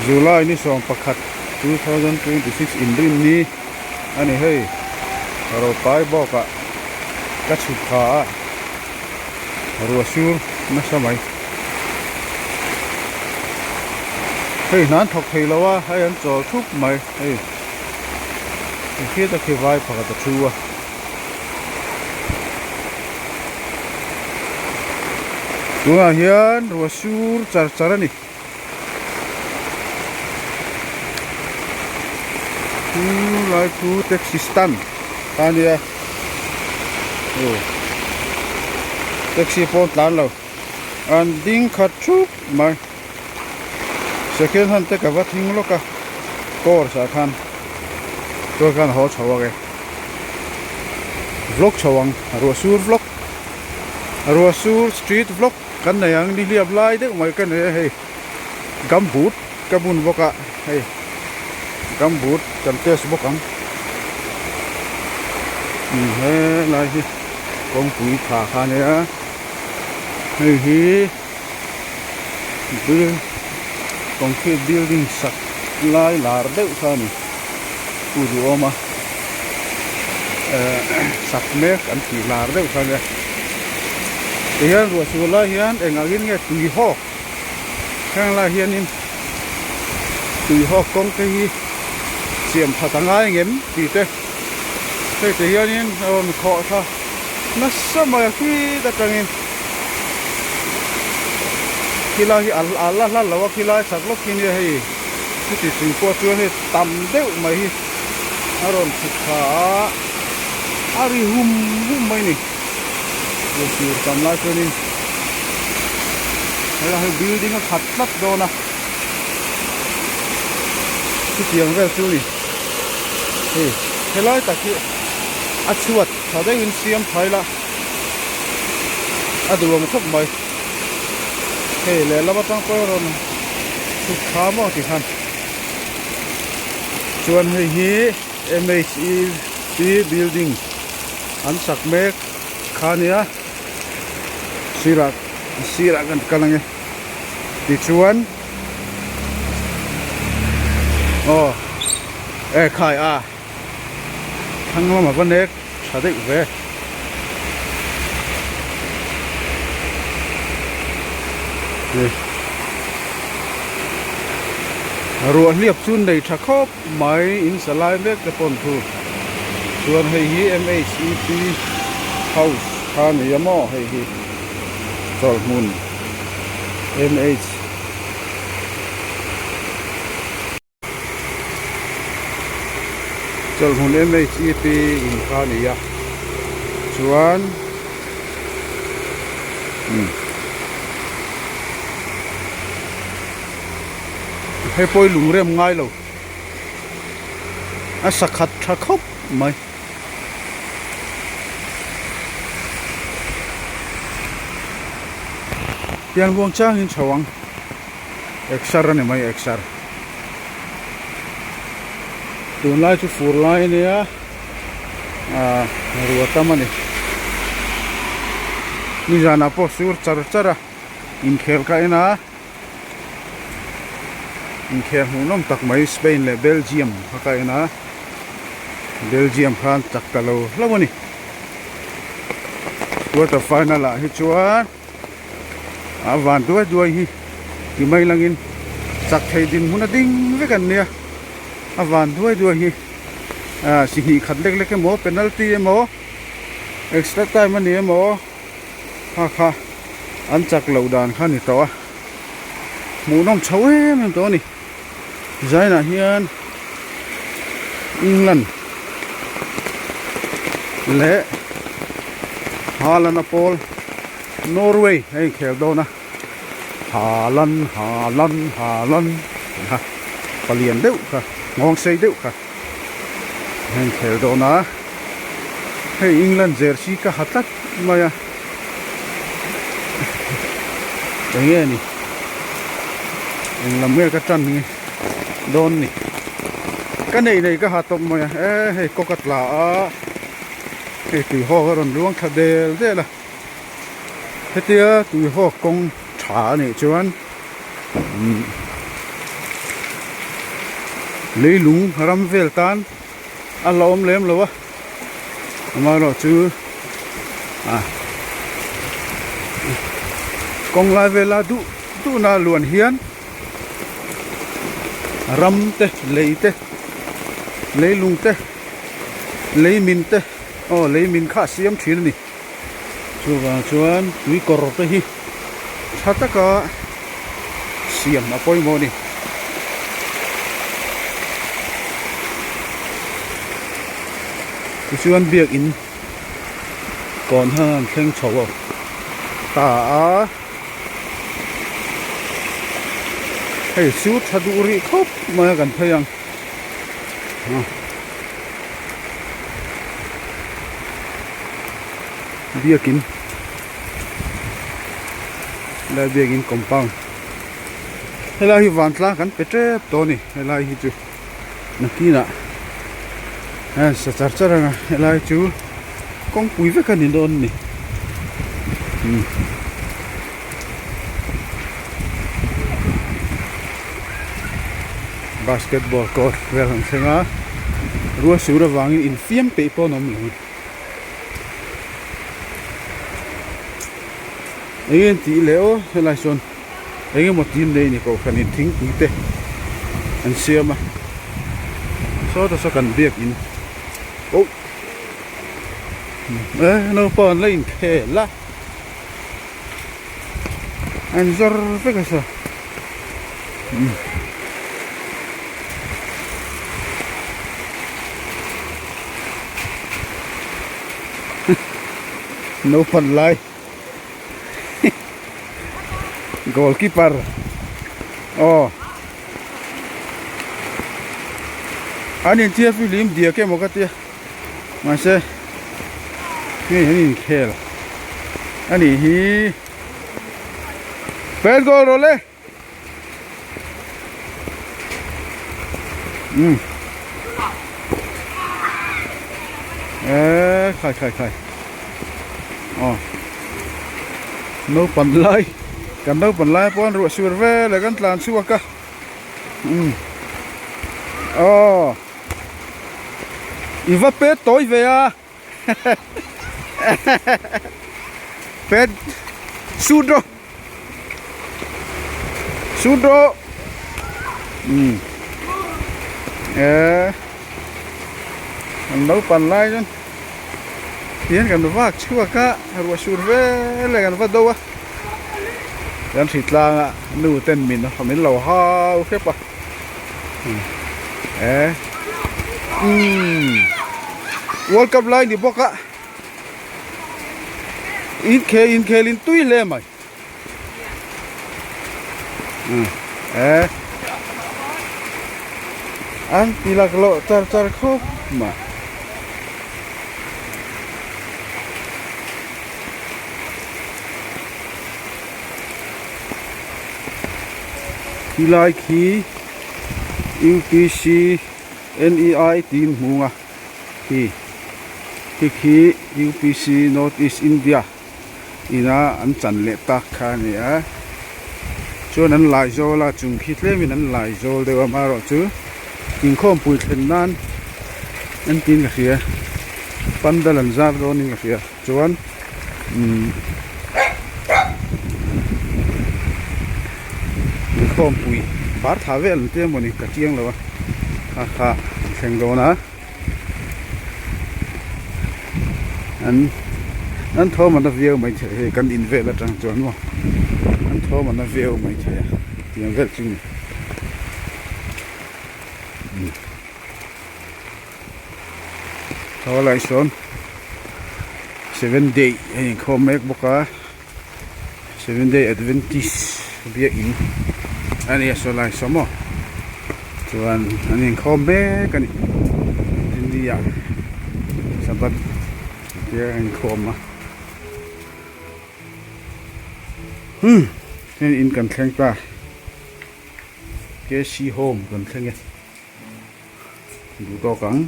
July ni som pakhat 2026 indrim ni ani hei ro pai boka ka chukha ruah sur na samai hei nan thok thei lawa hai an chol thup mai hei khi ta khi vai pakhat thuwa tunga hian ruah sur char char ani lai thu taxi stand tania taxi pon tlan lo an ding khat thup mai second hand te ka va thing lo ka kor sa khan to kan ho chawa ge vlog chawang ruah sur street vlog kan na yang ni liap lai de mai kan hei gambut kabun boka hei gambut kan tes bokang he lai hi kong pui kha kha ne a hei hi bil concrete building sak lai lar deuh kha ni u ru oma sak mek an ti lar deuh kha ne hian ruah sur lai hian engangin nge Tuihawk khang lai hian in Tuihawk kong ke hi siam phatangai ngem ti te thế thì hiện nhiên on khó tha nó sao mà khi ta trăng khi la hi alla la lawa khi la sak lok kin ye hi ti ti ko chu he tam deuh mai hi aron khukha ari hum mai ni ti tam la chu ni la hi building a khat lat do na ti tiang ve chu ni he lai ta ki a chuat tha deuh in siam thai la a duam khop mai hei le lama tang ko ron thu kha mo ti khan chuan hei hi MHEC building an sak mek khania sira kan kalange ti chuan khai a thang ma ban nek tha deuh ve ruah liap chun nei tha khop mai in salai mek te pon thu chuan hei hi MHEC house khan yamo hei hi chol mun MH chol mun MHEC in khan ya chuan hei poi lung rem ngai lo a sakhat tha khop mai pian buang chang in chawang exar ani mai exar tun lai chu fur lai ne a ruah tam ani ni jana po sur char chara Inkhelh ka ina Inkhelh hunom tak mai Spain le Belgium ka ina Belgium khan tak kalo lawani quarter final a hi chuan awan duai hi ki mai langin sak thei din huna ding ve kan nia awan duai hi si hi khat lek lek mo penalty mo extra time ani mo kha an chak lo dan khan ni to mu nom chawe men to ni zaina hian England le Holland apol Norway hei khel do na Holland ha palian deuh ka ngong sei deuh ka hei khel do na hei England jersey ka hatat maya nghe ni làm nghe cái chân ni don ni cái này cái hạt tôm mà hey có cắt lá cái Tuihawk rồi luang thà đê thế là thế tia Tuihawk công trả này chuan lấy lúng ram vel tan ăn lom lem rồi mà rồi chứ còn lại về là tu na luồn hiến ram te lấy lúng te lấy min te lấy min khá xiêm chín này chuan túi cỏ te hi thật tất cả xiêm mà coi mò đi chuan biếc in còn hơn khen chầu ta hay suốt thật uri khóc mà gần thấy rằng biếc in là biếc in compound hay là hi van tla kan petre to ni hay là hi chu nakina sa char charanga hay là chu kong pui ve kan don ni basketball court vel hang senga Ruah sura wangin in fiam pe po nom lo ấy tí léo hay là son ấy một tin đây này cậu cần thính quý tê anh xem mà số ta số cần việc in ô nó còn lên khe lá anh giơ với cái sao nó phần lại goalkeeper anh chia phim dia cái một cái tia mà sẽ cái này Inkhelh anh hi first goal rồi đấy khai nó phần lạiกันđâu phần lại pon Ruah sửa về làกันtlan sửa cả Iva pet tối về à pet sudroกันđâu phần lại chứ tiếnกันvác sửa cả Ruah sửa về làกันvác đâu à dan thịt la nu tên mình nó mình lẩu hao khép à World Cup line đi bóc á Inkhelh in tui le mày anh đi lạc lộ char khóc mà Hilai khi UPC NEI team hunga khi UPC North East India ina an chan le tak kha ni a chuan an lai zo la chung khi tle min an lai zo dewa ma ro chu Inkhelh pui thlen nan an tin ka khia pandal an zar do ni ka khia chuan Inkhelh pui par tha vel te moni ka tiang lo kha theng do na anh thô mà nó view mấy thế cần in về là chẳng chuẩn mà anh thô mà nó view mấy thế tiền về chừng thô lại son 7 day anh không make boka 7 day Adventist bia in anh ấy số lại số mà anh không make cái India sabat dia Inkhelh mà nên in cần khen ta cái si home cần khen nghe đủ to cắn